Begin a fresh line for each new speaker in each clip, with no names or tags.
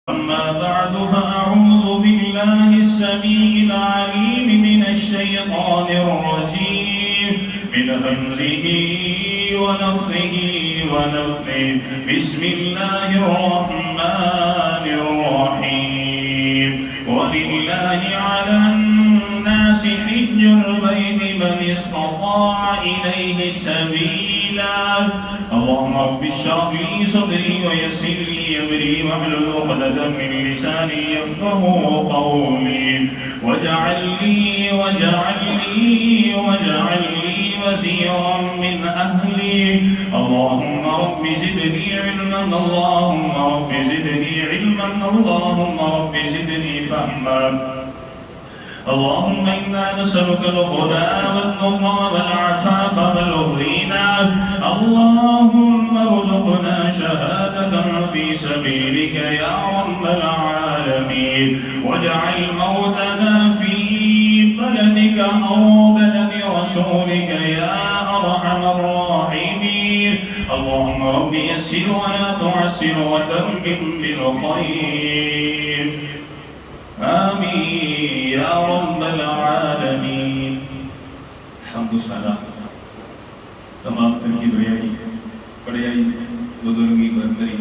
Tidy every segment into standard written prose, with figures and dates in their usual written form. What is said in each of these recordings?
أما بعد فأعوذ بالله السميع العليم من الشيطان الرجيم من همزه ونفخه ونفثه بسم الله الرحمن الرحيم ولله على الناس حج البيت من استطاع إليه سبيلا اللهم رب اشرح لي صدري ويسر لي امري واحلل عقدة من لساني يفقهوا قولي واجعل لي وزيرا من اهلي اللهم رب زدني علما اللهم رب زدني علما اللهم رب زدني فهما اللهم إنا نسألك الهدى والتقى والعفاف والغنى اللهم ارزقنا شهادة في سبيلك يا رب العالمين واجعل موتنا في بلدك أو بلد رسولك يا أرحم الراحمين اللهم رب يسر ولا تعسر وتمم بالخير آمين یا رب العالمین حمد و ثنا تمام ترکیب بڑیائی بزرگی برتری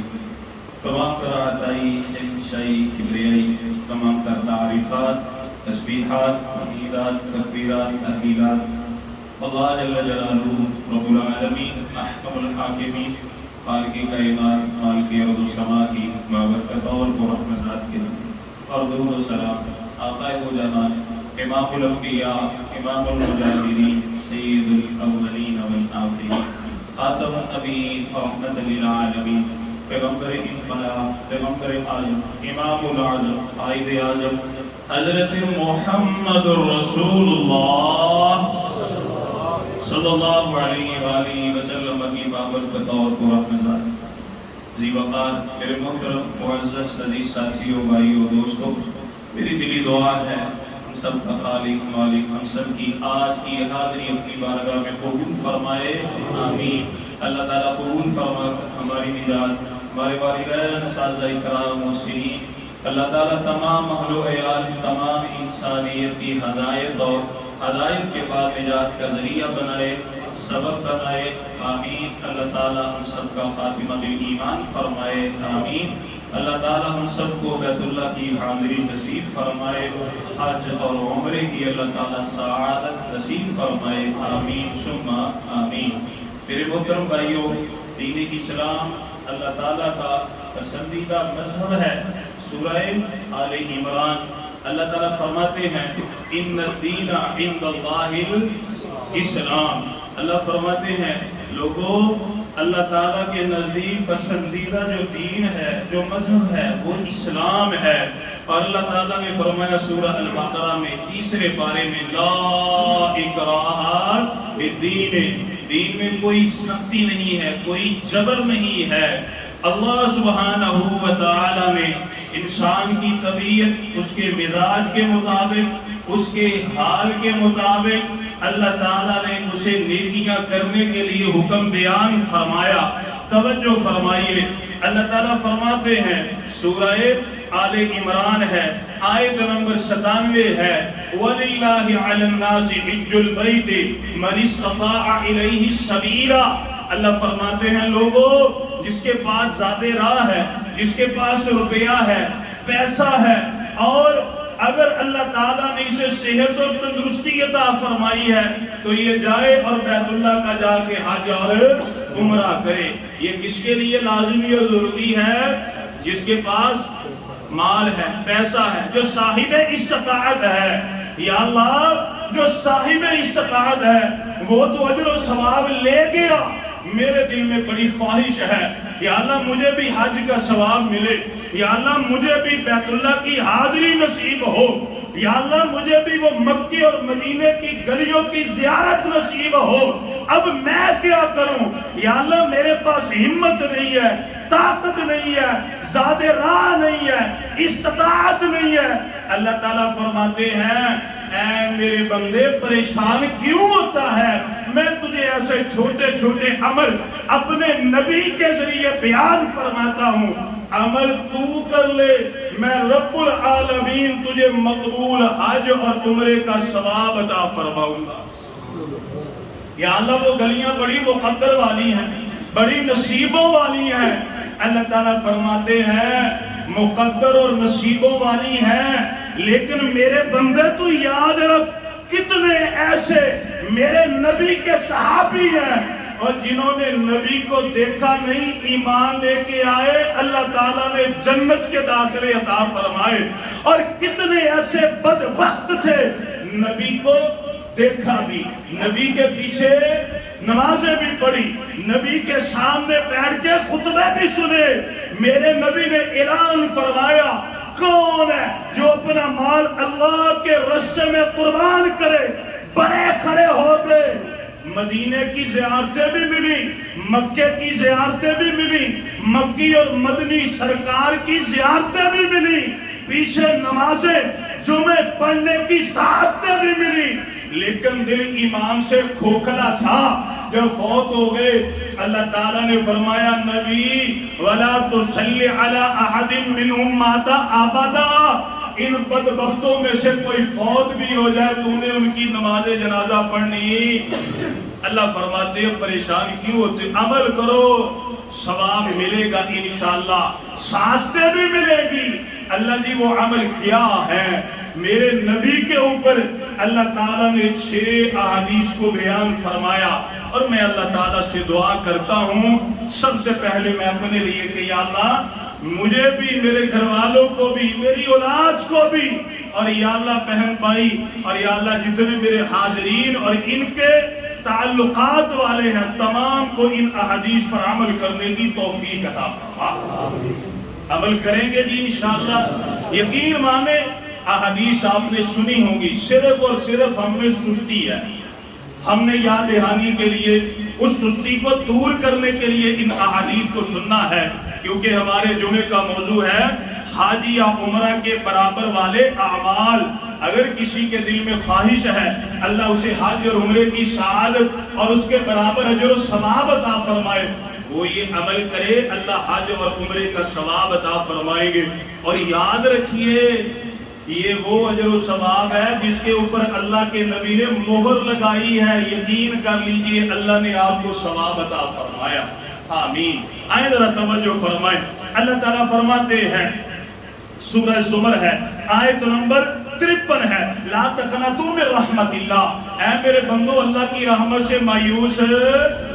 تمام تر عطائی شہنشاہی کبریائی تمام تر تعریفات تسبیحات تحمیدات تکبیرات تحلیلات اللہ جل جلالہ رب العالمین احکم الحاکمین خالق کائنات مالک ارض و سما کی بابرکت اور برحمت ذات کے اور درود و سلام آقا و جنان امام الانبیاء امام المجاہدین سید الاولین والآخرین خاتم النبیین رحمت للعالمین پیغمبر انقلاب پیغمبر اعظم امام العظم قائد اعظم حضرت محمد رسول اللہ صلی اللہ علیہ وآلہ وسلم کی بابرکت اور برحمت ذات زی وقار میرے محترم معزز عزیز ساتھیوں بھائیوں دوستوں میری دلی دعا ہے ہم سب کا خالق مالک ہم سب کی آج کی حاضری اپنی بارگاہ میں قبول فرمائے آمین اللہ تعالیٰ قبول فرما ہماری نجات ہمارے والدین اساتذہ کرام محسنین اللہ تعالیٰ تمام اہل و عیال تمام انسانیت کی ہدایت اور ہدایت کے بعد نجات کا ذریعہ بنائے سبب بنائے آمین اللہ تعالیٰ ہم سب کا خاتمہ بالایمان فرمائے آمین اللہ تعالیٰ ہم سب کو بیت اللہ کی حاضری نصیب فرمائے حج اور عمرے کی اللہ تعالیٰ سعادت نصیب فرمائے آمین ثم آمین میرے محترم بھائیوں دین اسلام اللہ تعالیٰ کا پسندیدہ مذہب ہے سورہ آل عمران اللہ تعالیٰ فرماتے ہیں ان الدین عند اللہ الاسلام اللہ فرماتے ہیں لوگوں اللہ تعالیٰ کے نزدیک پسندیدہ جو دین ہے جو مذہب ہے وہ اسلام ہے اور اللہ تعالیٰ نے فرمایا سورہ البقرہ میں تیسرے پارے میں لا اکراہ فی الدین دین میں کوئی سختی نہیں ہے کوئی جبر نہیں ہے اللہ سبحانہ و تعالیٰ نے انسان کی طبیعت اس کے مزاج کے مطابق اس کے حال کے مطابق اللہ تعالیٰ نے اسے نیکیاں کرنے کے لیے حکم بیان فرمایا توجہ فرمائیے اللہ تعالیٰ فرماتے ہیں سورہ آل عمران ہے آیت نمبر 97 ہے وَلِلَّهِ عَلَى النَّاسِ حِجُّ الْبَيْتِ مَنِ اسْتَطَاعَ إِلَيْهِ سَبِيلًا اللہ فرماتے ہیں لوگوں جس کے پاس زیادہ راہ ہے جس کے پاس روپیہ ہے پیسہ ہے اور اگر اللہ تعالیٰ نے اسے صحت اور تندرستی عطا فرمائی ہے تو یہ جائے اور بیت اللہ کا جا کے حج اور عمرہ کرے یہ کس کے لیے لازمی اور ضروری ہے جس کے پاس مال ہے پیسہ ہے جو صاحب استطاعت ہے یا اللہ جو صاحب استطاعت ہے وہ تو اجر و ثواب لے گیا میرے دل میں بڑی خواہش ہے یا اللہ مجھے بھی حج کا ثواب ملے یا اللہ مجھے بھی بیت اللہ کی حاضری نصیب ہو یا اللہ مجھے بھی وہ مکے اور مدینے کی گلیوں کی زیارت نصیب ہو اب میں کیا کروں یا اللہ میرے پاس ہمت نہیں ہے طاقت نہیں ہے زیادہ راہ نہیں ہے استطاعت نہیں ہے اللہ تعالیٰ فرماتے ہیں اے میرے بندے پریشان کیوں ہوتا ہے میں تجھے ایسے چھوٹے چھوٹے عمل اپنے نبی کے ذریعے بیان فرماتا ہوں عمل تو کر لے، میں رب العالمین تجھے مقبول حج اور عمرے کا ثواب عطا فرماؤں گا۔ یا اللہ وہ گلیاں بڑی مقدر والی ہیں، بڑی نصیبوں والی ہیں۔ اللہ تعالیٰ فرماتے ہیں مقدر اور نصیبوں والی ہیں، لیکن میرے بندے تو یاد رکھ کتنے ایسے میرے نبی کے صحابی ہیں اور جنہوں نے نبی کو دیکھا نہیں، ایمان لے کے آئے، اللہ تعالیٰ نے جنت کے داخلے عطا فرمائے، اور کتنے ایسے بدبخت تھے نبی کو دیکھا بھی، نبی کے پیچھے نمازیں بھی پڑھی، نبی کے سامنے بیٹھ کے خطبے بھی سنے، میرے نبی نے اعلان فرمایا کون ہے جو اپنا مال اللہ کے راستے میں قربان کرے؟ بڑے کھڑے ہو گئے، مدینے کی زیارتیں بھی ملی، مکے کی زیارتیں بھی ملی، مکی اور مدنی سرکار کی زیارتیں بھی ملی، پیچھے نمازیں جمعہ پڑھنے کی سعادتیں بھی ملی، لیکن دل ایمان سے کھوکھلا تھا۔ جب فوت ہو گئے اللہ تعالیٰ نے فرمایا نبی وَلَا تُصَلِّ عَلَىٰ أَحَدٍ مِّنْهُمْ مَاتَ أَبَدًا، ان بدبختوں میں سے کوئی فوت بھی ہو جائے تو نے ان کی نماز جنازہ پڑھنی۔ اللہ فرماتے ہیں پریشان کیوں ہوتے؟ عمل کرو، ثواب ملے گا انشاءاللہ، سعادتیں بھی ملے گی۔ اللہ جی وہ عمل کیا ہے؟ میرے نبی کے اوپر اللہ تعالیٰ نے 6 احادیث کو بیان فرمایا، اور میں اللہ تعالیٰ سے دعا کرتا ہوں سب سے پہلے میں اپنے لیے کہ یا اللہ مجھے بھی، میرے گھر والوں کو بھی، میری اولاد کو بھی، اور یا اللہ بہن بھائی، اور یا اللہ جتنے میرے حاضرین اور ان کے تعلقات والے ہیں تمام کو ان احادیث پر عمل کرنے کی توفیق عطا فرما۔ عمل کریں گے جی انشاءاللہ، یقین مانے احادیث آپ نے سنی ہوں گی، صرف اور صرف ہم میں سستی ہے، ہم نے یاد دہانی کے لیے اس سستی کو دور کرنے کے لیے ان احادیث کو سننا ہے، کیونکہ ہمارے جمعے کا موضوع ہے حج یا عمرہ کے برابر والے اعمال۔ اگر کسی کے دل میں خواہش ہے اللہ اسے حج اور عمرے کی سعادت اور اس کے برابر اجر و ثواب عطا فرمائے، وہ یہ عمل کرے، اللہ حج اور عمرے کا ثواب عطا فرمائیں گے۔ اور یاد رکھیے یہ وہ اجر و ثواب ہے جس کے اوپر اللہ کے نبی نے مہر لگائی ہے، یقین کر لیجئے اللہ نے آپ کو ثواب عطا فرمایا۔ آمین۔ آئیں ذرا توجہ فرمائیں، اللہ تعالیٰ فرماتے ہیں سورہ زمر ہے آیت نمبر 53 ہے، لا تقنطوا من رحمت اللہ، اے میرے بندو اللہ کی رحمت سے مایوس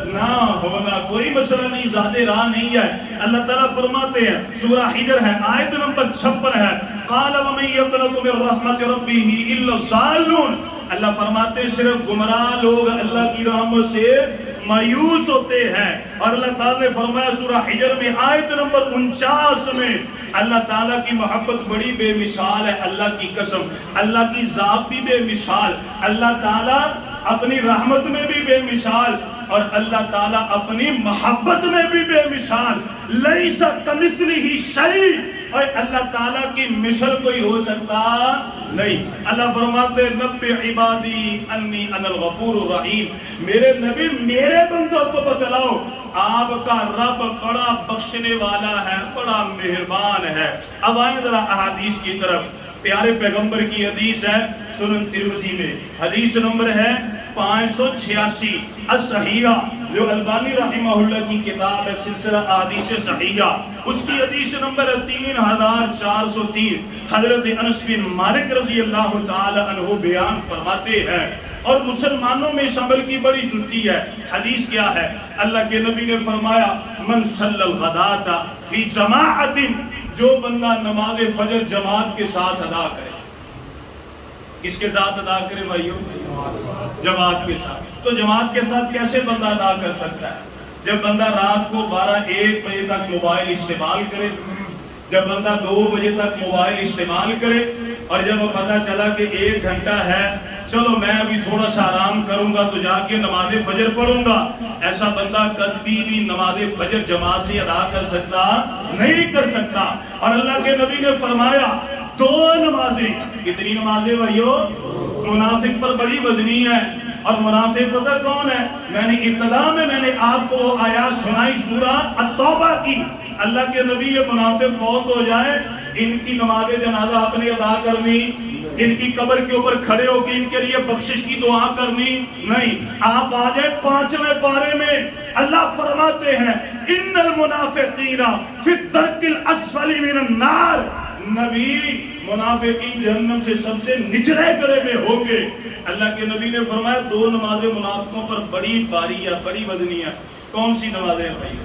نہ ہونا، کوئی مسئلہ نہیں، زیادہ راہ نہیں ہے۔ اللہ تعالیٰ فرماتے ہیں سورہ حجر ہے آیت نمبر 56 ہے، قال ومن يقنط من رحمت ربه الا الضالون، اللہ فرماتے ہیں صرف گمراہ لوگ اللہ کی رحمت سے مایوس ہوتے ہیں۔ اور اللہ تعالیٰ نے فرمایا سورہ حجر میں آیت نمبر 49 میں، اللہ تعالیٰ کی محبت بڑی بے مثال ہے، اللہ کی قسم، اللہ کی ذات بھی بے مثال، اللہ تعالیٰ اپنی رحمت میں بھی بے مثال، اور اللہ تعالیٰ اپنی محبت میں بھی بے مثال، لیس کمثلہ شیء، اور اللہ تعالیٰ کی مثل کوئی ہو سکتا نہیں۔ اللہ فرماتے ہیں نبئ عبادی انی انا الغفور الرحیم، میرے نبی میرے بندوں کو بتلاؤ آپ کا رب بڑا بخشنے والا ہے، بڑا مہربان ہے۔ اب آئیں ذرا احادیث کی طرف، پیارے پیغمبر کی حدیث ہے سنن ترمذی میں، حدیث نمبر ہے 586 الصحیحہ، جو البانی رحمہ اللہ کی کتاب ہے سلسلہ احادیث صحیحہ، اس کی حدیث نمبر 3403، حضرت انس بن مالک رضی اللہ تعالی عنہ بیان فرماتے ہیں، اور مسلمانوں میں اس عمل کی بڑی سستی ہے۔ حدیث کیا ہے؟ اللہ کے نبی نے فرمایا من صلی الغداۃ فی جماعت، جو بندہ نماز فجر جماعت کے ساتھ ادا کرے، کس کے ساتھ ادا کرے بھائیو؟ جماعت کے ساتھ۔ تو جماعت کے ساتھ کیسے بندہ ادا کر سکتا ہے؟ جب بندہ رات کو 12-1 بجے تک موبائل استعمال کرے، جب بندہ 2 بجے تک موبائل استعمال کرے، اور جب پتہ چلا کہ 1 گھنٹہ ہے، چلو میں ابھی تھوڑا سا آرام کروں گا تو جا کے نماز فجر پڑھوں گا، ایسا بندہ کبھی بھی نماز فجر جماعت سے ادا کر سکتا نہیں کر سکتا۔ اور اللہ کے نبی نے فرمایا 2 نمازیں، کتنی نمازیں بھائیو؟ منافق پر بڑی وزنی ہے، اور منافق پتہ کون ہے؟ میں نے ابتدا میں آپ کو وہ آیات سنائی سورہ التوبہ کی، اللہ کے نبی یہ منافق فوت ہو جائیں، ان کی نماز جنازہ آپ نے ادا کرنی، ان کی قبر کے اوپر کھڑے ہو کے ان کے لیے بخشش کی دعا کرنی نہیں. آپ آ جائیں 5ویں پارے میں، اللہ فرماتے ہیں ان المنافقین فی الدرک الاسفل من النار. نبی منافقین جہنم سے سب سے نچلے گڑے میں ہوں گے. اللہ کے نبی نے فرمایا 2 نمازیں منافقوں پر بڑی باری ہے، بڑی وزنی ہے. کون سی نمازیں بھائی؟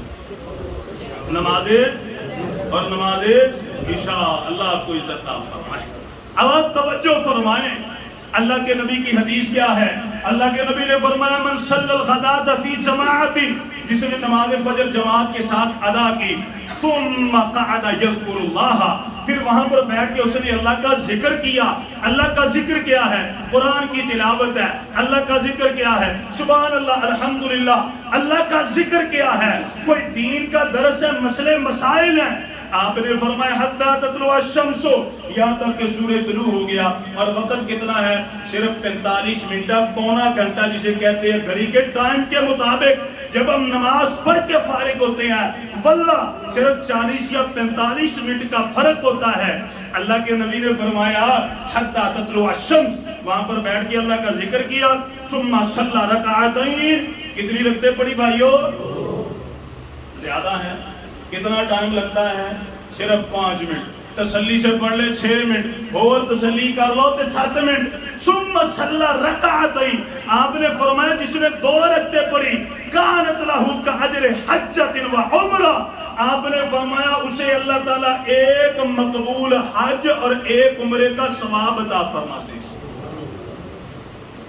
نمازیں اور نماز عشاء. اللہ آپ کو عزت عطا فرمائے. اب آپ توجہ فرمائیں، اللہ کے نبی کی حدیث کیا ہے؟ اللہ کے نبی نے فرمایا من صلی الغداۃ فی جماعت، جس نے نماز فجر جماعت کے ساتھ ادا کی، ثم قعد یذکر اللہ، پھر وہاں پر بیٹھ کے اس نے اللہ کا ذکر کیا. اللہ کا ذکر کیا ہے؟ قرآن کی تلاوت ہے. اللہ کا ذکر کیا ہے؟ سبحان اللہ، الحمدللہ. اللہ کا ذکر کیا ہے؟ کوئی دین کا درس ہے، مسئلے مسائل ہیں. آپ نے فرمایا حتی تطلع الشمس، یہاں تک کہ سورج طلوع ہو گیا. اور وقت کتنا ہے؟ صرف 45 منٹ، پونا گھنٹہ جسے کہتے ہیں گھڑی کے ٹائم کے مطابق. جب ہم نماز پڑھ کے فارغ ہوتے ہیں واللہ صرف 40 یا 45 منٹ کا فرق ہوتا ہے. اللہ کے نبی نے فرمایا حتی تطلع الشمس، وہاں پر بیٹھ کے اللہ کا ذکر کیا. ثم صلی رکعتین، کتنی رکعتیں پڑھی بھائیو؟ زیادہ ہے. کتنا ٹائم لگتا ہے؟ صرف 5 منٹ. تسلی سے پڑھ لے 6 منٹ، اور تسلی کر لو تو 7 منٹ. ثم صلی رکعتین، آپ نے فرمایا جس نے 2 رکعتیں پڑھی کانت لہ کاجر حجۃ و عمرہ، آپ نے فرمایا اسے اللہ تعالیٰ 1 مقبول حج اور 1 عمرے کا ثواب عطا فرماتے ہیں.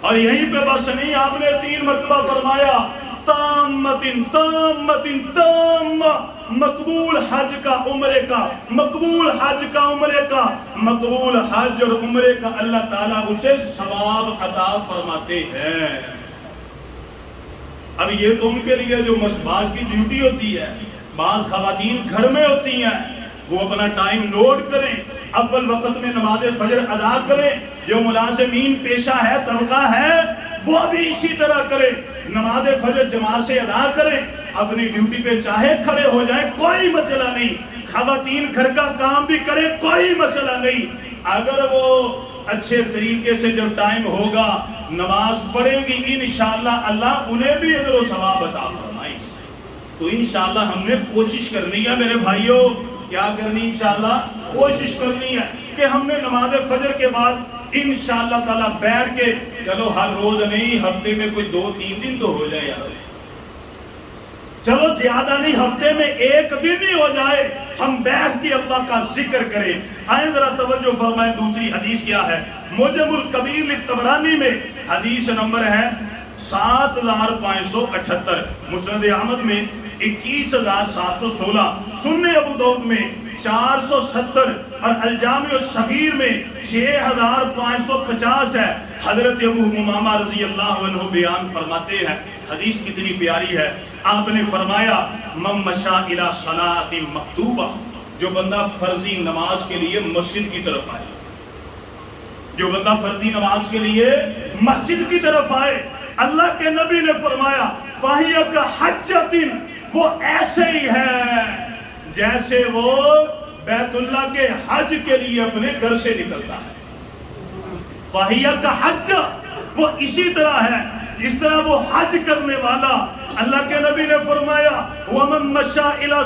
اور یہیں پہ بس نہیں، آپ نے 3 مرتبہ فرمایا تامتن تامتن تامہ، مقبول حج کا عمرے کا، مقبول حج کا عمرے کا، مقبول حج اور عمرے کا اللہ تعالیٰ اسے ثواب عطا فرماتے ہیں. اب یہ تو ان کے لیے جو بعض کی ڈیوٹی ہوتی ہے، بعض خواتین گھر میں ہوتی ہیں، وہ اپنا ٹائم نوٹ کریں، اول وقت میں نماز فجر ادا کریں. جو ملازمین پیشہ ہے، طبقہ ہے، وہ بھی اسی طرح کرے، نماز فجر جماعت سے ادا کریں. اپنی ڈیوٹی پہ چاہے کھڑے ہو جائیں، کوئی مسئلہ نہیں. خواتین گھر کا کام بھی کریں، کوئی مسئلہ نہیں. اگر وہ اچھے طریقے سے جب ٹائم ہوگا نماز پڑھیں گی، انشاءاللہ اللہ انہیں بھی اجر و ثواب عطا فرمائے. تو انشاءاللہ ہم نے کوشش کرنی ہے میرے بھائیوں. کیا کرنی؟ انشاءاللہ کوشش کرنی ہے کہ ہم نے نماز فجر کے بعد انشاءاللہ تعالیٰ بیٹھ کے، چلو ہر روز نہیں، ہفتے میں کوئی 2-3 دن تو ہو جائے یار، چلو زیادہ نہیں، ہفتے میں 1 دن ہی ہو جائے، ہم بیٹھ کے اللہ کا ذکر کریں. آئیں ذرا توجہ فرمائیں، دوسری حدیث کیا ہے؟ معجم الکبیر طبرانی میں حدیث نمبر ہے 7578، مسند احمد میں 21716، سنن ابو داؤد میں 470 اور الجامع الصغیر میں 6550 ہے. حضرت ابو امامہ رضی اللہ عنہ بیان فرماتے ہیں، حدیث کتنی پیاری ہے. آپ نے فرمایا من مشى الى صلاۃ مکتوبہ، جو بندہ فرضی نماز کے لیے مسجد کی طرف آئے، جو بندہ فرضی نماز کے لیے مسجد کی طرف آئے، اللہ کے نبی نے فرمایا فَهِيَ كَحَجَّةٍ، وہ ایسے ہی ہے جیسے وہ بیت اللہ کے حج کے لیے اپنے گھر سے نکلتا ہے. فَهِيَ كَحَجَّةٍ، وہ اسی طرح ہے جس طرح وہ حج کرنے والا. اللہ کے نبی نے فرمایا وَمَن مَشَى إِلَى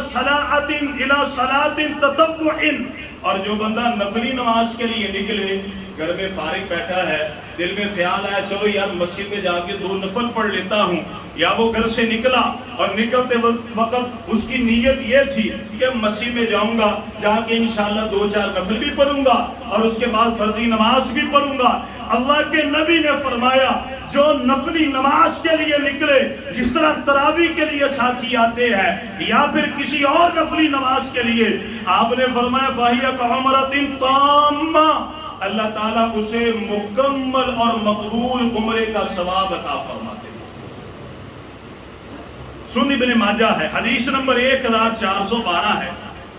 صَلَاةٍ تَطَوُّعٍ، اور جو بندہ نفلی نماز کے لیے نکلے، گھر میں فارغ بیٹھا ہے، دل میں خیال آیا چلو یار مسجد میں جا کے 2 نفل پڑھ لیتا ہوں، یا وہ گھر سے نکلا اور نکلتے وقت اس کی نیت یہ تھی کہ مسجد میں جاؤں گا، جا کے انشاءاللہ 2-4 نفل بھی پڑھوں گا اور اس کے بعد فرضی نماز بھی پڑھوں گا. اللہ کے نبی نے فرمایا جو نفلی نماز کے لیے نکلے، جس طرح تراویح کے لیے ساتھی آتے ہیں یا پھر کسی اور نفلی نماز کے لیے، آپ نے فرمایا فَهِيَ كَعُمْرَةٍ تَامَّةٍ، اللہ تعالیٰ اسے مکمل اور مقبول عمرے کا ثواب عطا فرماتے ہیں. سنن ابن ماجہ ہے، حدیث نمبر 1412 ہے،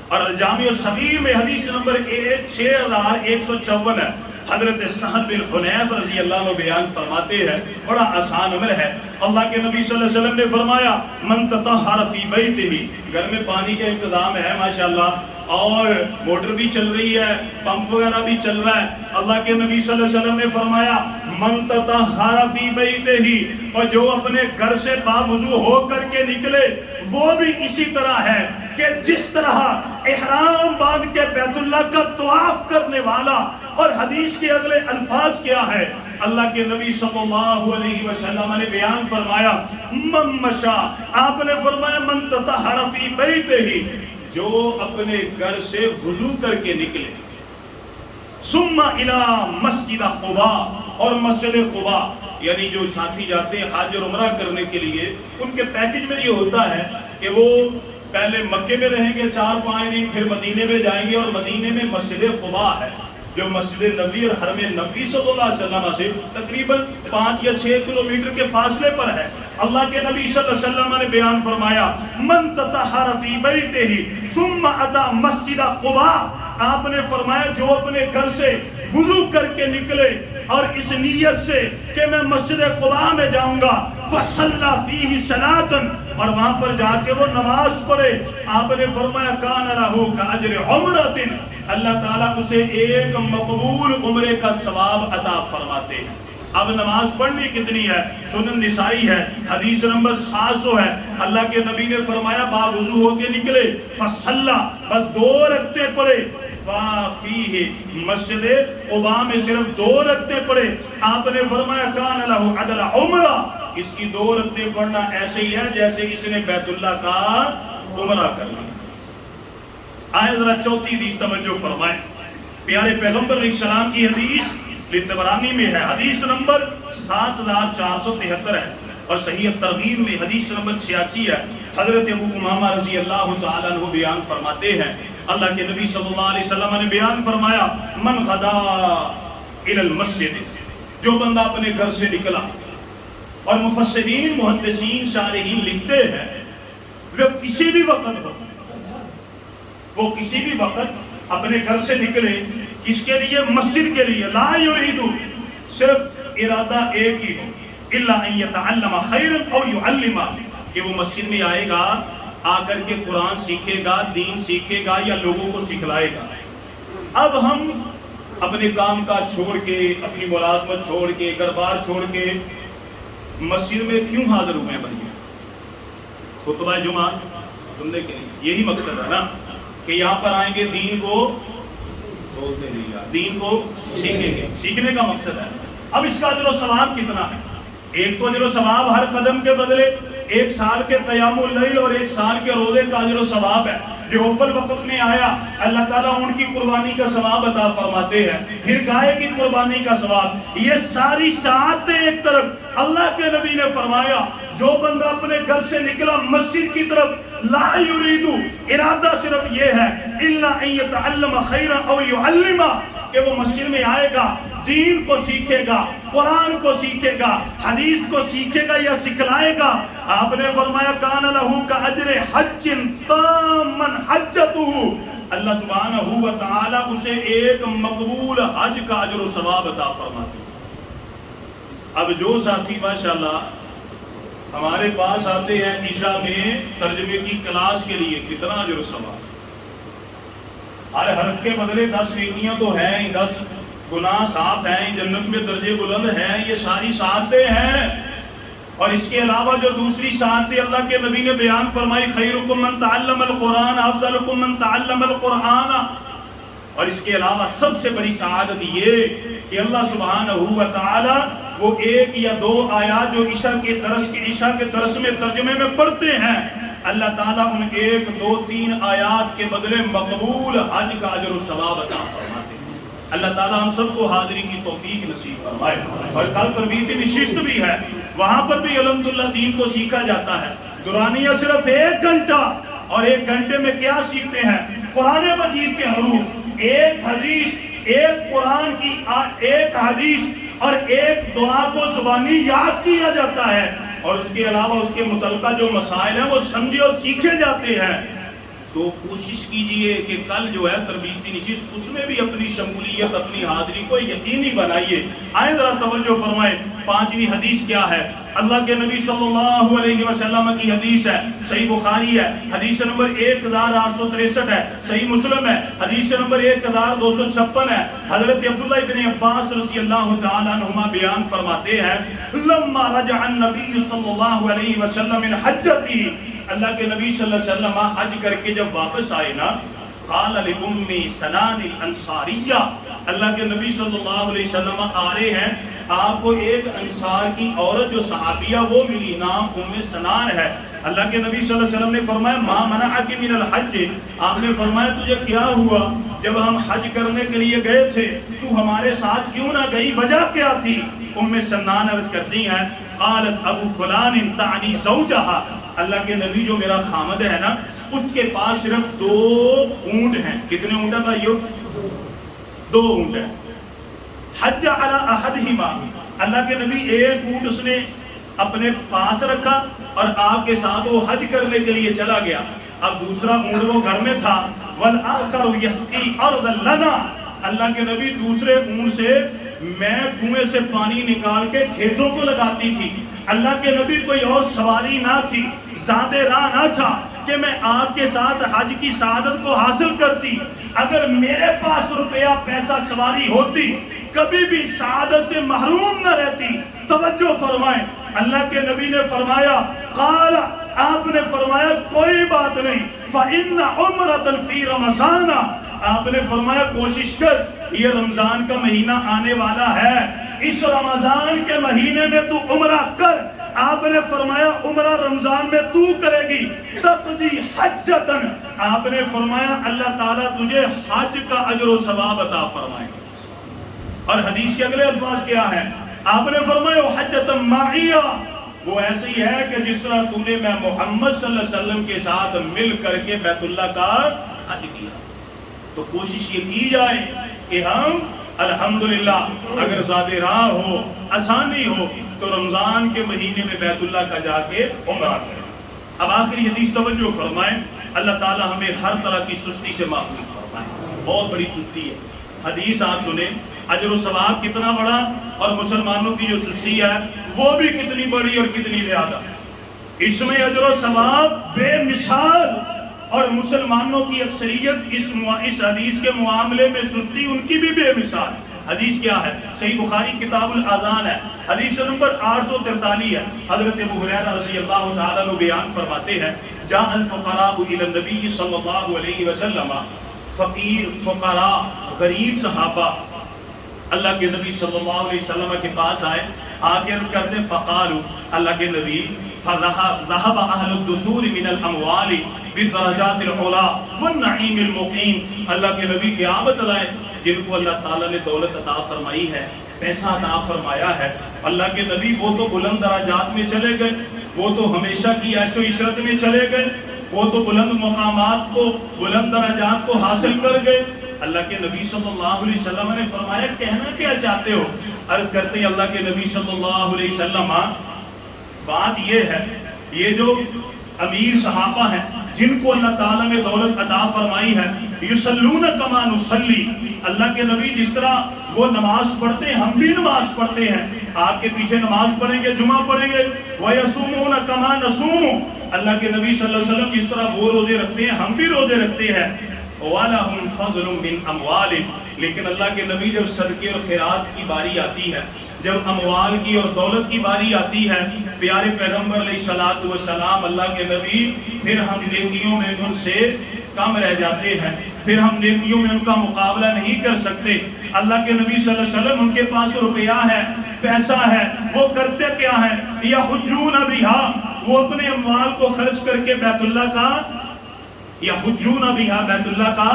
اور الجامع الصغیر میں حدیث نمبر 6154 ہے. حضرت سعد بن حنیف رضی اللہ عنہ بیان فرماتے ہیں، بڑا آسان عمل ہے. اللہ کے نبی صلی اللہ علیہ وسلم نے فرمایا من تطہر فی بیتہ، گھر میں پانی کا انتظام ہے ماشاءاللہ اور موٹر بھی چل رہی ہے، پمپ وغیرہ بھی چل رہا ہے، اللہ کے نبی صلی اللہ علیہ وسلم نے فرمایا من تطہر فی بیتہ، اور جو اپنے گھر سے باوضو ہو کر کے نکلے وہ بھی اسی طرح ہے کہ جس طرح احرام باندھ کے بیت اللہ کا طواف کرنے والا۔ اور حدیث کے اگلے الفاظ کیا ہے؟ اللہ کے نبی صلی اللہ علیہ وسلم نے بیان فرمایا من مشا، آپ نے فرمایا من تطہر فی بیتہ، جو اپنے گھر سے وضو کر کے نکلے، ثم الی مسجد قباء، اور مسجد قباء یعنی جو ساتھی جاتے ہیں حج اور عمرہ کرنے کے لیے، ان کے پیکج میں یہ ہوتا ہے کہ وہ پہلے مکے میں رہیں گے 4-5 دن، پھر مدینے میں جائیں گے، اور مدینے میں مسجد قباء ہے جو مسجد نبی اور حرم نبی صلی اللہ علیہ وسلم سے تقریباً 5 یا 6 کلومیٹر کے فاصلے پر ہے۔ اللہ کے نبی صلی اللہ علیہ وسلم نے بیان فرمایا من تطہر فی بیتہ ثم اتی مسجد قباء، آپ نے فرمایا جو اپنے گھر سے وضو کر کے نکلے اور اس نیت سے کہ میں مسجد قباء میں جاؤں گا، فصلی فیہ صلاۃ، اور وہاں پر جا کے وہ نماز پڑھے، آپ نے فرمایا کان لہ کاجر عمرۃ، اللہ تعالیٰ اسے ایک مقبول عمرے کا ثواب عطا فرماتے ہیں۔ اب نماز پڑھنی کتنی ہے؟ سنن نسائی ہے، حدیث نمبر 700 ہے، اللہ کے نبی نے فرمایا باوضو ہو کے نکلے، فصلی، بس 2 رکعتیں پڑھے، فیہ، مسجد قباء میں صرف 2 رکعتیں پڑھے، آپ نے فرمایا کان لہ عدل عمرہ، اس کی 2 رکعتیں پڑھنا ایسے ہی ہے جیسے اس نے بیت اللہ کا عمرہ کرنا۔ آئے ذرا چوتھی حدیث توجہ فرمائیں، پیارے پیغمبر علیہ السلام کی حدیث طبرانی میں ہے، حدیث نمبر 7473 ہے، اور صحیح ترغیب میں حدیث نمبر 86 ہے۔ حضرت ابو امامہ رضی اللہ تعالیٰ عنہ بیان فرماتے ہیں، اللہ کے نبی صلی اللہ علیہ وسلم نے بیان فرمایا من غدا الی المسجد، جو بندہ اپنے گھر سے نکلا، اور مفسرین محدثین شارحین لکھتے ہیں وہ کسی بھی وقت ہو، وہ کسی بھی وقت اپنے گھر سے نکلے، کس کے لیے؟ مسجد کے لیے، لا یرید، صرف ارادہ ایک ہی ہو، الا ان یتعلم خیرا او یعلم، کہ وہ مسجد میں آئے گا، آ کر کے قرآن سیکھے گا، دین سیکھے گا، یا لوگوں کو سکھلائے گا۔ اب ہم اپنے کام کاج چھوڑ کے، اپنی ملازمت چھوڑ کے، گھر بار چھوڑ کے مسجد میں کیوں حاضر ہوئے ہیں بھائی؟ خطبہ جمعہ سننے کے لیے، یہی مقصد ہے نا کہ یہاں پر آئیں گے، دین کو بولتے نہیں گا، دین کو سیکھیں گے، سیکھنے کا مقصد ہے۔ اب اس کا اجر و ثواب کتنا ہے؟ ایک تو اجر و ثواب ہر قدم کے بدلے 1 سال کے قیام اللیل اور 1 سال کے روزے کا اجر و ثواب ہے۔ جو اول وقت میں آیا اللہ تعالیٰ ان کی قربانی کا ثواب عطا فرماتے ہیں، پھر گائے کی قربانی کا ثواب، یہ ساری سعادتیں ایک طرف۔ اللہ کے نبی نے فرمایا جو بندہ اپنے گھر سے نکلا مسجد کی طرف، لا یریدو، ارادہ صرف یہ ہے، الا ان یتعلم خیرا او یعلم، کہ وہ مسجد میں آئے گا، دین کو سیکھے گا، قرآن کو سیکھے گا، حدیث کو سیکھے گا یا سکھلائے گا، آپ نے فرمایا کان لہ کاجر حج تاما حجتہ، اللہ سبحانہ و تعالی اسے ایک مقبول حج کا اجر و ثواب عطا فرماتے۔ اب جو ساتھی ماشاءاللہ ہمارے پاس آتے ہیں عشاء میں ترجمے کی کلاس کے لیے، کتنا اجر و ثواب، ہر حرف کے بدلے 10 نیکیاں تو ہیں ہی، 10 گناہ صاف ہیں، جنت میں درجے بلند ہیں، یہ ساری سعادتیں ہیں۔ اور اس کے علاوہ جو دوسری سعادتیں اللہ کے نبی نے بیان فرمائی، خیرکم من تعلم القرآن افضلکم من تعلم القرآن، اور اس کے علاوہ سب سے بڑی سعادت یہ کہ اللہ سبحانہ و تعالی وہ 1 یا 2 آیات جو عشاء کے درس میں ترجمے میں پڑھتے ہیں، اللہ تعالیٰ ان 1 2 3 آیات کے بدلے مقبول حج کا اجر و ثواب عطا فرماتے ہیں۔ اللہ تعالیٰ ہم سب کو حاضری کی توفیق نصیب فرمائے۔ اور کل تربیتی نشست بھی ہے، وہاں پر بھی الحمدللہ دین کو سیکھا جاتا ہے۔ دورانیہ صرف 1 گھنٹہ، اور 1 گھنٹے میں کیا سیکھتے ہیں؟ قرآن مجید کے حروف، 1 حدیث، 1 قرآن کی 1 حدیث اور 1 دعا کو زبانی یاد کیا جاتا ہے، اور اس کے علاوہ اس کے متعلقہ جو مسائل ہیں وہ سمجھے اور سیکھے جاتے ہیں۔
تو کوشش کیجئے کہ کل جو ہے تربیتی نشست اس میں بھی اپنی شمولیت اپنی حاضری کو یقینی بنائیے. آئیں ذرا توجہ فرمائیں. پانچویں حدیث کیا ہے؟ اللہ کے نبی صلی اللہ علیہ وسلم کی حدیث ہے، صحیح بخاری ہے، حدیث نمبر 1863 ہے، صحیح مسلم ہے، حدیث نمبر 1256 ہے. حضرت عبداللہ ابن عباس رضی اللہ تعالیٰ عنہما بیان فرماتے ہیں لما رجع النبی صلی اللہ علیہ وسلم من حجتی، اللہ کے نبی صلی اللہ علیہ وسلم حج کر کے جب واپس آئے نا، قال لأم سنان الانصاریہ، اللہ کے نبی صلی اللہ علیہ وسلم آ رہے ہیں، آپ کو ایک انصار کی عورت جو صحابیہ وہ ملی، نام ام سنان ہے. اللہ کے نبی صلی اللہ علیہ وسلم نے فرمایا ما منعک من الحج، آپ نے فرمایا تجھے کیا ہوا جب ہم حج کرنے کے لیے گئے تھے تو ہمارے ساتھ کیوں نہ گئی، وجہ کیا تھی؟ ام سنان عرض کرتی ہیں قالت ابو فلان تعنی زوجہا، اللہ کے نبی جو میرا خامد ہے نا اس کے پاس صرف 2 اونٹ ہیں. کتنے اونٹ ہیں بھائیو؟ 2 اونٹ ہیں. حج علی احدہما، اللہ کے نبی ایک اونٹ اس نے اپنے پاس رکھا اور آپ کے ساتھ وہ حج کرنے کے لیے چلا گیا. اب دوسرا اونٹ وہ گھر میں تھا. والآخر یسقی ارضا لنا، اللہ کے نبی دوسرے اونٹ سے میں کنویں سے پانی نکال کے کھیتوں کو لگاتی تھی. اللہ کے نبی کوئی اور سواری نہ تھی، زیادہ راہ نہ تھا کہ میں آپ کے ساتھ حج کی سعادت کو حاصل کرتی. اگر میرے پاس روپیہ پیسہ سواری ہوتی کبھی بھی سعادت سے محروم نہ رہتی. توجہ فرمائیں، اللہ کے نبی نے فرمایا قال، آپ نے فرمایا کوئی بات نہیں، فإن عمرة فی رمضان، آپ نے فرمایا کوشش کر، یہ رمضان کا مہینہ آنے والا ہے، اس رمضان کے مہینے میں تو عمرہ کر. آپ نے فرمایا عمرہ رمضان میں تو کرے گی، تقضی حجتن، آپ نے فرمایا اللہ تعالیٰ تجھے حج کا اجر و ثواب عطا فرمائے. اور حدیث کے اگلے الفاظ کیا ہیں؟ آپ نے فرمایا حجتن معیہ، وہ ایسی ہے کہ جس طرح تو نے میں محمد صلی اللہ علیہ وسلم کے ساتھ مل کر کے بیت اللہ کا حج کیا. تو کوشش یہ کی جائے کہ ہم الحمدللہ اگر زیادہ راہ ہو، آسانی ہو تو رمضان کے مہینے میں بیت اللہ کا جا کے عمرہ کریں. اب آخری حدیث توجہ فرمائیں، اللہ تعالی ہمیں ہر طرح کی سستی سے محفوظ فرمائے. بہت بڑی سستی ہے. حدیث آپ سنیں، اجر و ثواب کتنا بڑا اور مسلمانوں کی جو سستی ہے وہ بھی کتنی بڑی اور کتنی زیادہ. اس میں اجر و ثواب بے مثال، اور مسلمانوں کی اکثریت اس حدیث کے معاملے میں سستی ان کی بھی بے مثال. حدیث کیا ہے؟ صحیح بخاری کتاب الاذان ہے، حدیث نمبر 843 ہے. حضرت ابو ہریرہ رضی اللہ تعالیٰ عنہ بیان فرماتے ہیں جاء الفقراء الى النبی صلی اللہ علیہ وسلم، فقیر فقراء غریب صحابہ اللہ کے نبی صلی اللہ علیہ وسلم کے پاس آئے، آکے عرض کرتے فقالوا، اللہ کے نبی ذهب اہل الدثور من الاموال بالدرجات العلی والنعیم المقیم، اللہ کے نبی قیامت لائے جن کو اللہ تعالیٰ نے دولت عطا فرمائی ہے، پیسہ عطا فرمایا ہے. اللہ کے نبی وہ تو بلند درجات میں چلے گئے، وہ تو ہمیشہ کی عیش و عشرت میں چلے گئے، وہ تو بلند مقامات کو بلند درجات کو حاصل کر گئے. اللہ کے نبی صلی اللہ علیہ وسلم نے فرمایا کہنا کیا چاہتے ہو؟ عرض کرتے ہیں اللہ کے نبی صلی اللہ علیہ وسلم بات یہ ہے، یہ جو امیر صحابہ ہیں جن کو اللہ تعالیٰ نے دولت عطا فرمائی ہے، یصلون کما نصلی، اللہ کے نبی جس طرح وہ نماز پڑھتے ہیں ہم بھی نماز پڑھتے ہیں، آپ کے پیچھے نماز پڑھیں گے، جمعہ پڑھیں گے. وَيَصُومُونَ كَمَا نَصُومُ، اللہ کے نبی صلی اللہ علیہ وسلم جس طرح وہ روزے رکھتے ہیں ہم بھی روزے رکھتے ہیں. وَلَهُمْ فَضْلٌ مِّنْ أَمْوَالِهِمْ، لیکن اللہ کے نبی جب صدقے اور خیرات کی باری آتی ہے، جب اموال کی اور دولت کی باری آتی ہے، پیارے پیغمبر علیہ الصلوۃ والسلام اللہ کے نبی پھر ہم نیکیوں میں ان سے کم رہ جاتے ہیں، پھر ہم نیکیوں میں ان کا مقابلہ نہیں کر سکتے. اللہ کے نبی صلی اللہ علیہ وسلم ان کے پاس روپیہ ہے، پیسہ ہے، وہ کرتے کیا ہیں؟ یحجون بہا، وہ اپنے اموال کو خرچ کر کے بیت اللہ کا یحجون بہا، بیت اللہ کا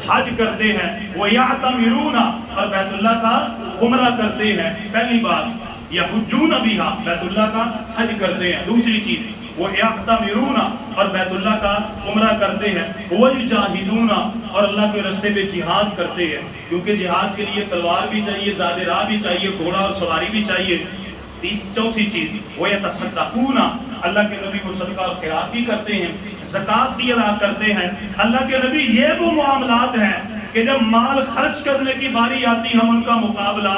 حج کرتے ہیں. وَيَعْتَمِرُونَ، اور بیت اللہ کا عمرہ کرتے ہیں. پہلی بات یحجون بہا، بیت اللہ کا حج کرتے ہیں. دوسری چیز وَيَعْتَمِرُونَ، اور بیت اللہ کا عمرہ کرتے ہیں. وَيُجَاهِدُونَ، اور اللہ کے راستے میں جہاد کرتے ہیں، کیونکہ جہاد کے لیے تلوار بھی چاہیے، زاد راہ بھی چاہیے، گھوڑا اور سواری بھی چاہیے. چوتھی چیز وہ یتصدقون، اللہ کے نبی وہ صدقہ اور خیرات بھی کرتے ہیں، زکوٰۃ بھی ادا کرتے ہیں۔ اللہ کے نبی یہ وہ معاملات ہیں کہ جب مال خرچ کرنے کی باری آتی ہم ان کا مقابلہ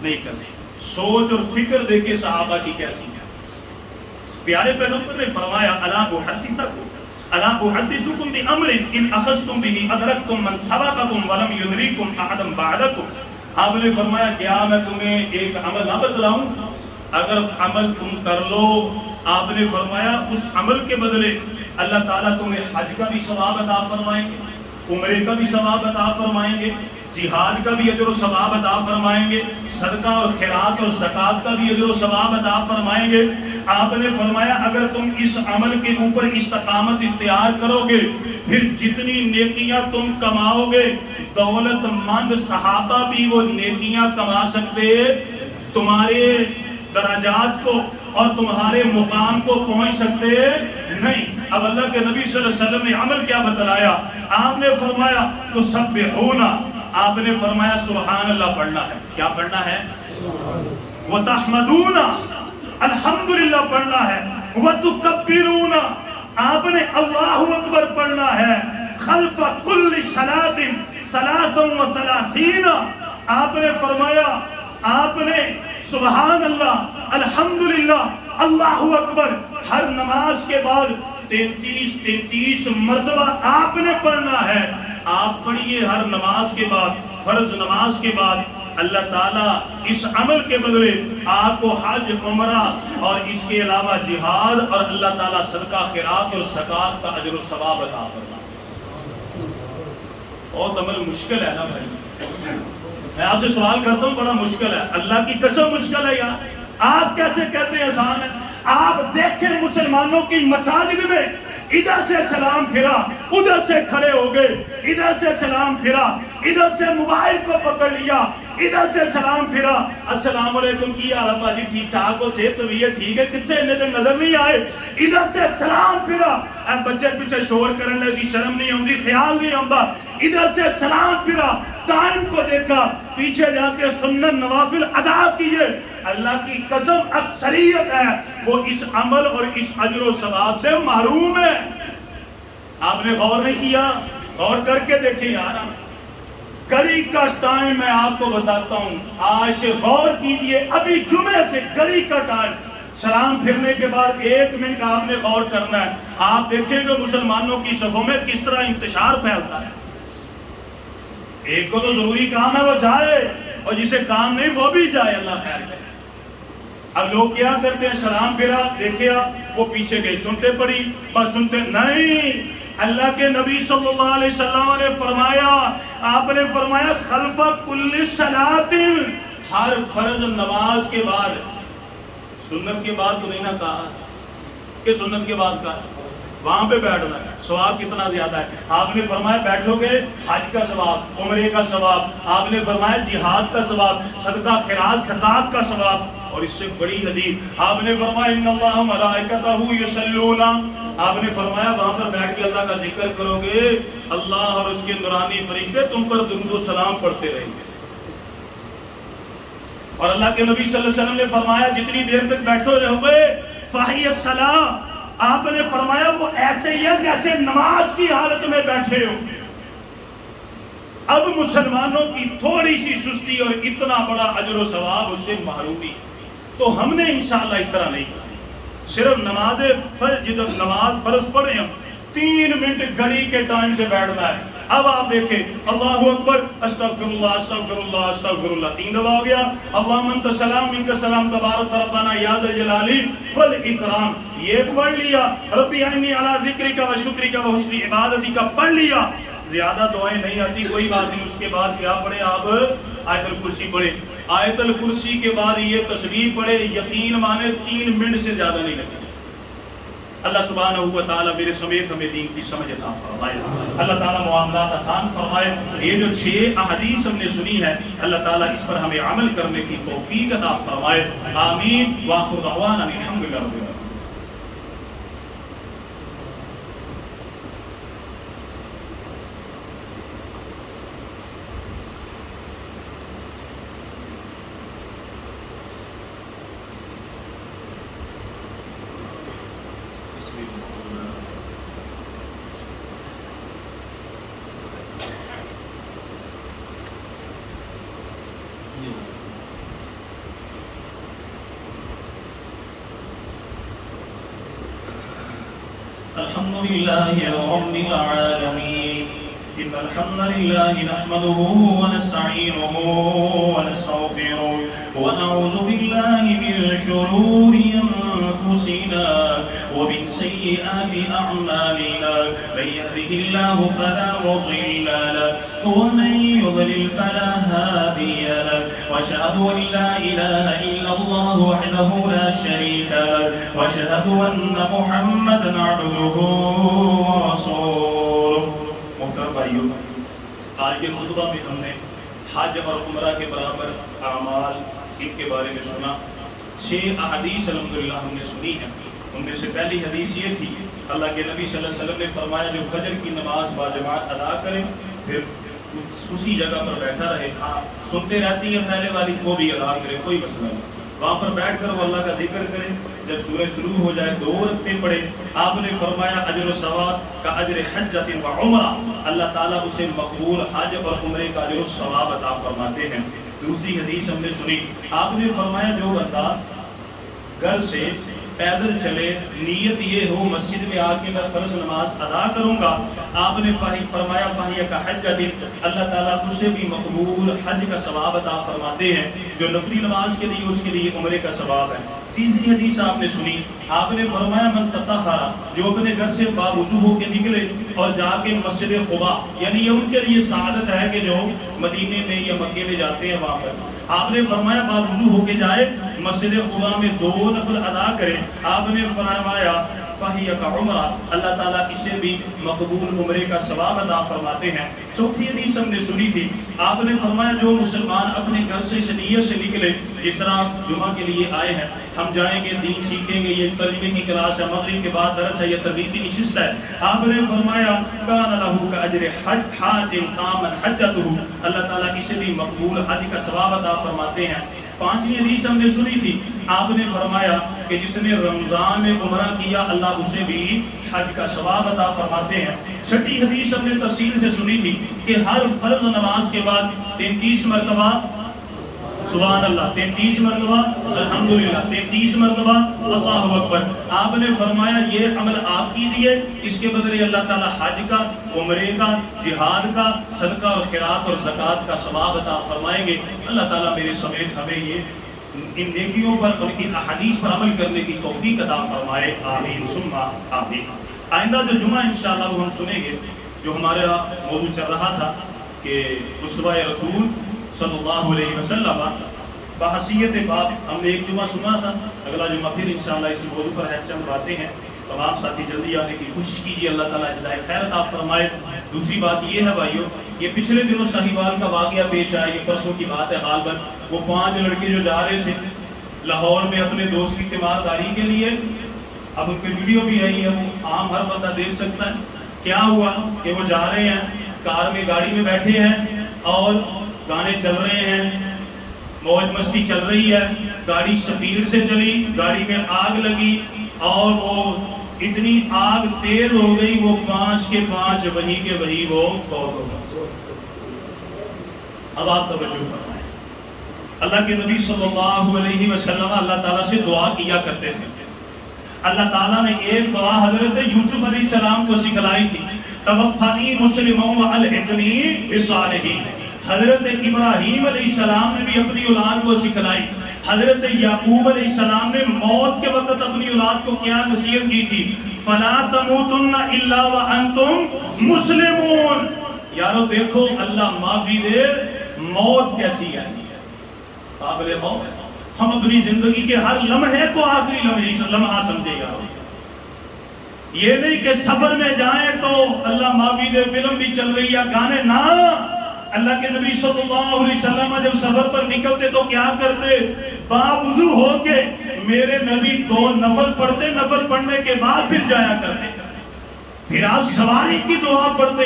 نہیں کرتے۔ سوچ اور فکر دیکھیں صحابہ کی کیسی ہے۔ پیارے پیغمبر نے فرمایا الا احدثکم بامر ان اخذتم به ادرکتم من سبقکم ولم یدرککم احد بعدکم۔ آپ نے فرمایا کیا میں تمہیں ایک عمل نہ بتلاؤں، اگر عمل تم کر لو، آپ نے فرمایا اس عمل کے بدلے اللہ تعالیٰ تمہیں حج کا بھی ثواب عطا فرمائیں گے، عمرے کا بھی ثواب عطا فرمائیں گے، جہاد کا بھی اجر و ثواب عطا فرمائیں گے، صدقہ اور خیرات اور زکوٰۃ کا بھی اجر و ثواب عطا فرمائیں گے۔ آپ نے فرمایا اگر تم اس عمل کے اوپر استقامت اختیار کرو گے، پھر جتنی نیکیاں تم کماؤ گے، دولت مند صحابہ بھی وہ نیکیاں کما سکتے تمہارے درجات کو اور تمہارے مقام کو پہنچ سکتے نہیں۔ اب اللہ کے نبی صلی اللہ علیہ وسلم نے عمل کیا بتلایا؟ آپ نے فرمایا تسبحون، آپ نے فرمایا سبحان اللہ پڑھنا ہے۔ کیا پڑھنا ہے؟ وتحمدون، الحمدللہ پڑھنا ہے۔ وتکبرون، آپ نے اللہ اکبر پڑھنا ہے۔ خلف کل صلاۃ 33، آپ نے فرمایا آپ نے سبحان اللہ، الحمدللہ، اللہ اکبر ہر نماز کے بعد 33 مرتبہ آپ نے پڑھنا ہے۔ آپ پڑھیے ہر نماز کے بعد، فرض نماز کے بعد، اللہ تعالیٰ اس عمل کے بدلے آپ کو حج، عمرہ اور اس کے علاوہ جہاد اور اللہ تعالیٰ صدقہ، خیرات اور زکوٰۃ کا اجر و ثواب عطا فرمائے۔ بہت عمل مشکل ہے نا بھائی، میں آپ سے سوال کرتا ہوں، بڑا مشکل ہے، اللہ کی قسم مشکل ہے یار۔ آپ کیسے کہتے ہیں آسان ہے؟ آپ دیکھیں مسلمانوں کی مساجد میں ادھر سے سلام پھرا، ادھر سے کھڑے ہو گئے، ادھر سے سلام پھرا، ادھر سے موبائل کو پکڑ لیا، ادھر سے سلام پھرا، السلام علیکم کی حال ہے باجی، ٹھیک ٹھاک ہو، صحت طبیعت ٹھیک ہے، کتنے انہیں تک نظر نہیں آئے، ادھر سے سلام پھرا۔ اب بچے پیچھے شور کرنے ایسی شرم نہیں ہوندی، خیال نہیں ہوندہ، ادھر سے سلام پھرا، ٹائم کو دیکھا، پیچھے جا کے سنن نوافل ادا کیے۔ اللہ کی قسم اکثریت ہے وہ اس عمل اور اس اجر و ثواب سے محروم ہے۔ آپ نے غور نہیں کیا؟ غور کر کے دیکھیں یار، گھڑی کا ٹائم میں آپ کو بتاتا ہوں، آج سے غور کیجئے، ابھی جمعے سے گھڑی کا ٹائم، سلام پھرنے کے بعد 1 منٹ آپ نے غور کرنا ہے۔ آپ دیکھیں گے مسلمانوں کی صفوں میں کس طرح انتشار پھیلتا ہے۔ ایک کو تو ضروری کام ہے وہ جائے، اور جسے کام نہیں وہ بھی جائے، اللہ خیر کرے۔ اب لوگ کیا کرتے ہیں؟ سلام پھرا، دیکھے آپ وہ پیچھے گئے، سنتے پڑی بس سنتے نہیں۔ اللہ کے نبی صلی اللہ علیہ وسلم نے فرمایا، آپ نے فرمایا خلف کل صلاۃ، ہر فرض نماز کے بعد، سنت کے بعد تو نہیں نہ کہا کہ سنت کے بعد کہا، وہاں پہ بیٹھنا ہے، ثواب کتنا زیادہ ہے۔ آپ نے فرمایا بیٹھو گے حج کا ثواب، عمرے کا ثواب، آپ نے فرمایا جہاد کا ثواب، صدقہ خیرات زکوٰۃ کا ثواب، اور اس سے بڑی حدیث آپ نے فرمایا ان اللہ ملائکتہ یصلون، آپ نے فرمایا وہاں پر بیٹھ کے اللہ کا ذکر کرو گے، اللہ اور اس کے نورانی فرشتے تم پر درود و سلام پڑھتے رہیں گے۔ اور اللہ کے نبی صلی اللہ علیہ وسلم نے فرمایا جتنی دیر تک بیٹھو رہو گے فہی الصلاۃ، آپ نے فرمایا وہ ایسے ہی ہے جیسے نماز کی حالت میں بیٹھے ہو۔ اب مسلمانوں کی تھوڑی سی سستی اور اتنا بڑا اجر و ثواب اس سے محرومی، تو ہم نے انشاءاللہ اس طرح نہیں کیا، صرف نماز فرض، جب نماز فرض پڑھیں ہم 3 منٹ گھڑی کے ٹائم سے بیٹھنا ہے۔ اب آپ دیکھیں اللہ اکبر، استغفر اللہ استغفر اللہ استغفر اللہ، 3 دفعہ ہو گیا، اللہم انت السلام منک السلام تبارک ربنا یا ذا الجلال والاکرام، یہ پڑھ لیا، ربی اعنی علی ذکرک و شکرک و حسن عبادتک پڑھ لیا۔ زیادہ دعائیں نہیں آتی کوئی بات نہیں، اس کے بعد کیا پڑھیں آپ؟ آیت الکرسی پڑھیں۔ آیت الکرسی کے بعد یہ تسبیح پڑھے، یقین مانے 3 منٹ سے زیادہ نہیں لگے۔ اللہ سبحانہ و تعالیٰ میرے سمیت ہمیں دین کی سمجھ عطا فرمائے، اللہ تعالیٰ معاملات آسان فرمائے۔ یہ جو 6 احادیث ہم نے سنی ہے، اللہ تعالیٰ اس پر ہمیں عمل کرنے کی توفیق عطا فرمائے، آمین۔ وآخر دعوانا الحمدللہ رب العالمین۔
الحمد لله رب العالمين إن الحمد لله نحمده ونستعينه ونستغفره ونعوذ بالله من شرور أنفسنا ومن سيئات أعمالنا من يهده الله فلا مضل له ومن يضلل فلا هادي له وأشهد أن لا إله إلا الله وحده لا شريك له وأشهد أن محمدا عبده ورسوله. محترم بھائیو، آج کے خطبہ میں ہم نے حج اور عمرہ کے برابر اعمال ان کے بارے میں سنا. 6 احادیث الحمدللہ ہم نے سنی ہیں. ان میں سے پہلی حدیث یہ تھی، اللہ کے نبی صلی اللہ علیہ وسلم نے فرمایا جو فجر کی نماز باجماعت ادا کرے پھر اسی جگہ پر بیٹھا رہے. ہاں سنتے رہتی ہیں پہلے والی کو بھی ادا کرے، کوئی مسئلہ نہیں. وہاں پر بیٹھ کر وہ اللہ کا ذکر کرے. جب سورج طلوع ہو جائے 2 رکعتیں پڑھے. آپ نے فرمایا اجر و ثواب کا اجر حجۃ و عمرہ، اللہ تعالیٰ اسے مقبول حج اور عمرے کا اجر و ثواب عطا فرماتے ہیں. دوسری حدیث ہم نے سنی، آپ نے فرمایا جو بندہ گھر سے پیدل چلے، نیت یہ ہو مسجد میں آ کے میں فرض نماز ادا کروں گا، آپ نے فرمایا فاہیہ کا حج دن، اللہ تعالیٰ اسے بھی مقبول حج کا ثواب عطا فرماتے ہیں. جو نفلی نماز کے لیے اس کے لیے عمرے کا ثواب ہے. تیسری حدیث آپ نے سنی، آپ نے فرمایا من تطہر، جو اپنے گھر سے باوضو ہو کے نکلے اور جا کے مسجد قباء، یعنی یہ ان کے لیے سعادت ہے کہ جو مدینے میں یا مکے میں جاتے ہیں وہاں پر، آپ نے فرمایا باوضو ہو کے جائے مسجد قباء میں 2 نفل ادا کرے. آپ نے فرمایا فاہیہ کا عمرہ، اللہ تعالیٰ اسے بھی مقبول عمرے کا ثواب عطا فرماتے ہیں. چوتھی حدیث ہم نے سنی تھی، آپ نے فرمایا جو مسلمان اپنے گھر سے اس نیت سے نکلے جس طرح جمعہ کے لیے آئے ہیں، ہم جائیں گے دین سیکھیں گے، یہ ترجمے کی کلاس ہے، مغرب کے بعد درس ہے، یہ تربیتی نشست ہے، آپ نے فرمایا کان لہ کاجر حاج تاما حجتہ، اللہ تعالیٰ اسے بھی مقبول حج کا ثواب عطا فرماتے ہیں. 5ویں حدیث ہم نے سنی تھی، آپ نے فرمایا کہ جس نے رمضان میں عمرہ کیا اللہ اسے بھی حج کا ثواب عطا فرماتے ہیں. 6ٹھی حدیث ہم نے تفصیل سے سنی تھی کہ ہر فرض نماز کے بعد 33 مرتبہ سبحان اللہ، 33 مرتبہ الحمدللہ، 33 مرتبہ اللہ اکبر. آپ نے فرمایا یہ عمل آپ کیجئے، اس کے بدلے اللہ تعالیٰ حج کا، عمرے کا، جہاد کا، صدقہ اور خیرات اور زکوٰۃ کا ثواب عطا فرمائیں گے. اللہ تعالیٰ میرے سمیت ہمیں یہ ان نیکیوں پر اور ان احادیث پر عمل کرنے کی توفیق عطا فرمائے. آمین ثم آمین. آئندہ جو جمعہ انشاءاللہ وہ ہم سنیں گے، جو ہمارا موضوع چل رہا تھا کہ اسوہ رسول صلی اللہ علیہ وسلم بحیثیت باب. ہم نے ایک جمعہ سنا تھا، اگلا جمعہ پھر انشاءاللہ اس موضوع پر ہے. چند باتیں ہیں، تمام ساتھی جلدی آنے کی کوشش کیجیے، اللہ تعالیٰ جزائے خیر عطا فرمائے. دوسری بات یہ ہے بھائیو، یہ پچھلے دنوں ساہیوال کا واقعہ پیش آیا، یہ پرسوں کی بات ہے غالباً. وہ 5 لڑکے جو جا رہے تھے لاہور میں اپنے دوست کی تیمارداری کے لیے، اب ان کی ویڈیو بھی آئی ہے، وہ عام ہر بندہ دیکھ سکتا ہے. کیا ہوا کہ وہ جا رہے ہیں کار میں، گاڑی میں بیٹھے ہیں اور گانے چل رہے ہیں، موج مستی چل رہی ہے، گاڑی سپیڈ سے چلی، گاڑی میں آگ لگی اور وہ اتنی آگ تیز ہو گئی وہ 5 کے 5 وہی کے وہی وہ فوت ہو گئے. اب آپ توجہ فرمائیں، اللہ کے نبی صلی اللہ علیہ وسلم اللہ تعالیٰ سے دعا کیا کرتے تھے. اللہ تعالیٰ نے ایک دعا حضرت یوسف علیہ السلام کو سکھلائی تھی، توفنی مسلما والحقنی بالصالحین. حضرت ابراہیم علیہ السلام نے بھی اپنی اولاد کو سکھلائی. حضرت یعقوب علیہ السلام نے موت کے وقت اپنی اولاد کو کیا نصیحت کی تھی؟ فلا تموتن الا وانتم مسلمون. یارو دیکھو اللہ معافی دے، موت کیسی ہے، قابل موت. ہم اپنی زندگی کے ہر لمحے کو آخری لمحہ سمجھے گا. یہ نہیں کہ سفر میں جائیں تو اللہ معافی دے فلم بھی چل رہی ہے، گانے نہ. اللہ کے نبی صلی اللہ علیہ وسلم جب سفر پر نکلتے تو کیا کرتے؟ باوضو ہو کے میرے نبی 2 نفل پڑھتے، نفل پڑھنے کے بعد پھر جایا کرتے. پھر آپ سواری کی دعا پڑھتے،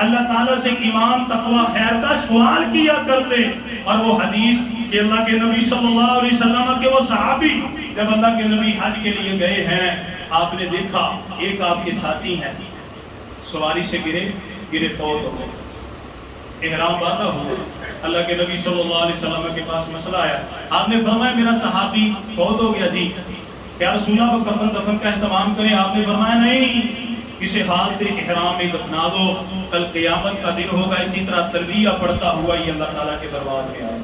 اللہ تعالیٰ سے ایمان تقوی خیر کا سوال کیا کرتے. اور وہ حدیث کہ اللہ کے نبی صلی اللہ علیہ وسلم کے وہ صحابی جب اللہ کے نبی حج کے لیے گئے ہیں، آپ نے دیکھا ایک آپ کے ساتھی ہیں سواری سے گرے فوت ہو گئے. احرام باندھا ہوا، اللہ کے نبی صلی اللہ علیہ وسلم کے پاس مسئلہ آیا. آپ نے فرمایا میرا صحابی فوت ہو گیا جی، کیا رسول اللہ کو کفن دفن کا اہتمام کریں؟ آپ نے فرمایا نہیں،
اسے حالت احرام میں دفنا دو، کل قیامت کا دن ہوگا اسی طرح تلبیہ پڑھتا ہوا یہ اللہ تعالیٰ کے دربار میں آئے.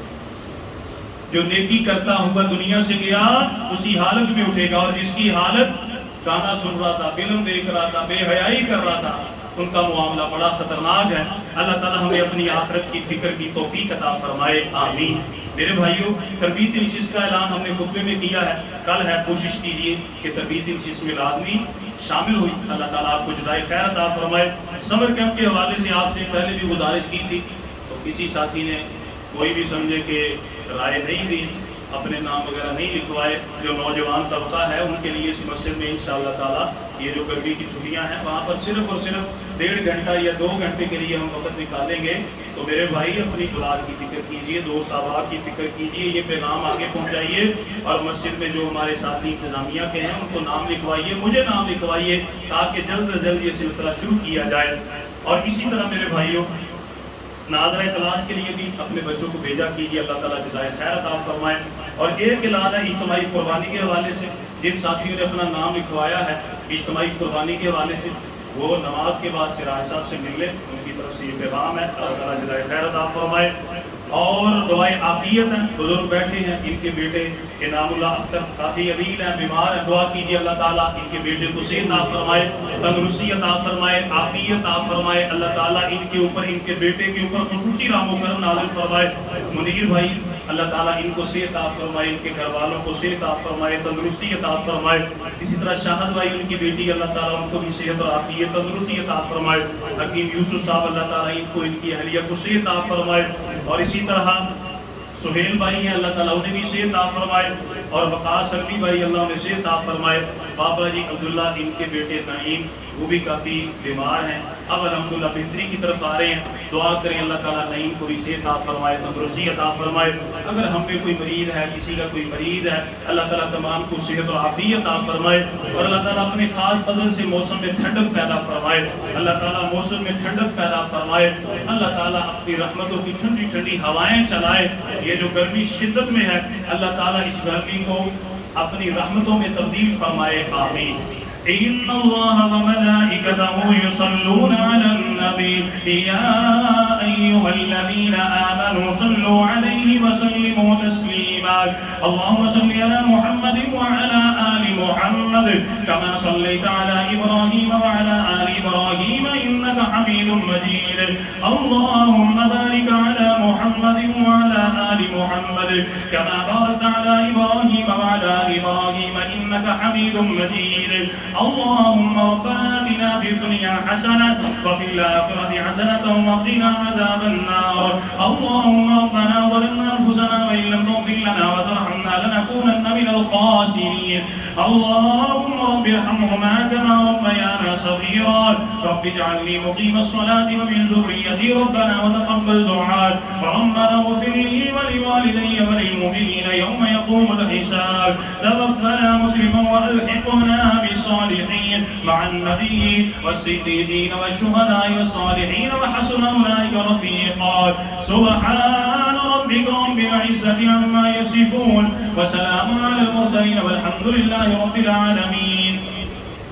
جو نیکی کرتا ہوا دنیا سے گیا اسی حالت میں اٹھے گا، اور جس کی حالت گانا سن رہا تھا، فلم دیکھ رہا تھا، بے حیائی کر رہا تھا، ان کا معاملہ بڑا خطرناک ہے. اللہ تعالیٰ ہمیں اپنی آخرت کی فکر کی توفیق عطا فرمائے، آمین. میرے بھائیوں، تربیتی نشست کا اعلان ہم نے خطبے میں کیا ہے، کل ہے، کوشش کیجیے کہ تربیتی نشست میں لازمی شامل ہوئی. اللہ تعالیٰ آپ کو جزائے خیر عطا فرمائے. سمر کیمپ کے حوالے سے آپ سے پہلے بھی گزارش کی تھی، تو کسی ساتھی نے کوئی بھی سمجھے کہ رائے نہیں دی، اپنے نام وغیرہ نہیں لکھوائے. جو نوجوان طبقہ ہے ان کے لیے اس مسجد میں انشاءاللہ تعالیٰ یہ جو گرمی کی چھٹیاں ہیں وہاں پر صرف اور صرف 1.5 گھنٹہ یا 2 گھنٹے کے لیے ہم وقت نکالیں گے. تو میرے بھائی اپنی اولاد کی فکر کیجئے، دوست احباب کی فکر کیجئے، یہ پیغام آگے پہنچائیے، اور مسجد میں جو ہمارے ساتھی انتظامیہ کے ہیں ان کو نام لکھوائیے، مجھے نام لکھوائیے، تاکہ جلد از جلد یہ سلسلہ شروع کیا جائے. اور اسی طرح میرے بھائیوں، ناظرہ کلاس کے لیے بھی اپنے بچوں کو بھیجا کیجیے، اللہ تعالیٰ جزائے خیر عطا فرمائے. اور ایک اعلان ہے اجتماعی قربانی کے حوالے سے، جن ساتھیوں نے اپنا نام لکھوایا ہے اجتماعی قربانی کے حوالے سے، وہ نماز کے بعد سراج صاحب سے مل لیں، ان کی طرف سے یہ پیغام ہے. اللہ تعالیٰ جزائے خیر عطا فرمائے. اور دعائیں عافیت ہیں، بزرگ بیٹھے ہیں، ان کے بیٹے انعام اللہ اختر کافی علیل ہیں، بیمار ہیں، دعا کیجیے اللہ تعالیٰ ان کے بیٹے کو صحت عطا فرمائے، تندرستی عطا فرمائے، عافیت عطا فرمائے. اللہ تعالیٰ ان کے اوپر، ان کے بیٹے کے اوپر خصوصی رحم و کرم نازل فرمائے. منیر بھائی، اللہ تعالیٰ ان کو صحت عطا فرمائے، ان کے گھر والوں کو صحت عطا فرمائے، تندرستی عطا فرمائے. اسی طرح شاہد بھائی، ان کی بیٹی، اللہ تعالیٰ ان کو بھی صحت اور عافیت تندرستی عطا فرمائے. حکیم یوسف صاحب، اللہ تعالیٰ ان کو، ان کی اہلیہ کو صحت عطا فرمائے. اور اسی طرح سہیل بھائی ہیں، اللہ تعالیٰ انہیں بھی صحت عطا فرمائے. اور وقاص سلمی بھائی، اللہ انہیں صحت عطا فرمائے. بابا جی عبداللہ، ان کے بیٹے نعیم، وہ بھی کافی بیمار ہیں، اب الحمدللہ بہتری کی طرف آ رہے ہیں. دعا کریں اللہ تعالیٰ نعیم کو بھی صحت عطا فرمائے، تندرستی عطا فرمائے. اگر ہم میں کوئی مریض ہے، کسی کا کوئی مریض ہے، اللہ تعالیٰ تمام کو صحت اور عافیت عطا فرمائے. اور اللہ تعالیٰ اپنے خاص فضل سے موسم میں ٹھنڈک پیدا فرمائے. اللہ تعالیٰ موسم میں ٹھنڈک پیدا فرمائے. اللہ تعالیٰ اپنی رحمتوں کی ٹھنڈی ٹھنڈی ہوائیں چلائے. یہ جو گرمی شدت میں ہے، اللہ تعالیٰ اس گرمی کو اپنی رحمتوں میں تبدیل فرمائے، آمین. إن الله وملائكته يصلون على النبي يا أيها الذين آمنوا صلوا عليه وسلموا تسليما. اللهم صل على محمد وعلى آل محمد كما صليت على إبراهيم وعلى آل إبراهيم إنك حميد مجيد. اللهم بارك على محمد وعلى آل محمد كما باركت على إبراهيم وعلى آل إبراهيم إنك حميد مجيد. اللهم ربنا آتنا في الدنيا حسنة وفي الآخرة حسنة وقنا عذاب النار. اللهم ربنا ظلمنا أنفسنا وإن لم تغفر لنا وترحمنا لنكونن من الخاسرين. اللهم رب ارحمهما كما ربيانا صغيرا. رب اجعلني مقيم الصلاة ومن ذريتي ربنا وتقبل دعاء. ربنا اغفر لي ولوالدي وللمؤمنين يوم يقوم الحساب. توفنا مسلما وألحقنا بالصالحين مع النبيين والصديقين والشهداء والصالحين وحسن أولئك رفيقا. سبحان ربك رب العزة عما يصفون وسلام على المرسلين والحمد لله رب العالمين.